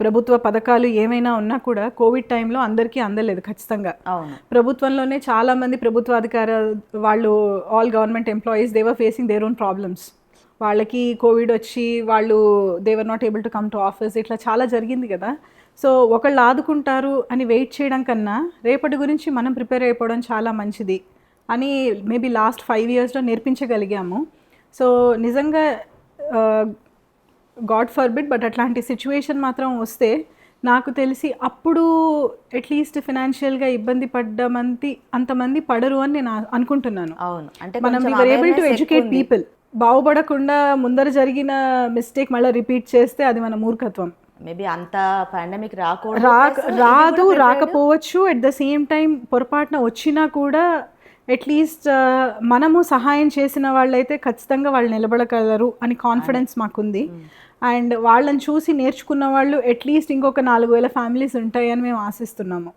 ప్రభుత్వ పథకాలు ఏమైనా ఉన్నా కూడా కోవిడ్ టైంలో అందరికీ అందలేదు ఖచ్చితంగా. అవును. ప్రభుత్వంలోనే చాలామంది ప్రభుత్వ వాళ్ళు all government employees they were facing their own problems. వాళ్ళకి కోవిడ్ వచ్చి వాళ్ళు they were not able to come to office, ఇట్లా చాలా జరిగింది కదా. సో ఒకళ్ళు ఆదుకుంటారు అని వెయిట్ చేయడం కన్నా రేపటి గురించి మనం ప్రిపేర్ అయిపోవడం చాలా మంచిది అని మేబీ లాస్ట్ 5 yearsలో నేర్పించగలిగాము. సో నిజంగా గాడ్ ఫర్బిడ్ బట్ అట్లాంటి సిచ్యువేషన్ మాత్రం వస్తే నాకు తెలిసి అప్పుడు అట్లీస్ట్ ఫినాన్షియల్గా ఇబ్బంది పడ్డమంది అంతమంది పడరు అని నేను అనుకుంటున్నాను. అవును, అంటే మనం we were able to educate people. బాగుపడకుండా ముందర జరిగిన మిస్టేక్ మళ్ళీ రిపీట్ చేస్తే అది మన మూర్ఖత్వం. మేబీ అంత పాండమిక్ రాకపోవచ్చు. ఎట్ ద సేమ్ టైం పొరపాటున వచ్చినా కూడా అట్లీస్ట్ మనము సహాయం చేసిన వాళ్ళైతే ఖచ్చితంగా వాళ్ళు నిలబడగలరు అని కాన్ఫిడెన్స్ మాకుంది. అండ్ వాళ్ళని చూసి నేర్చుకున్న వాళ్ళు అట్లీస్ట్ ఇంకొక 4,000 ఫ్యామిలీస్ ఉంటాయని మేము ఆశిస్తున్నాము.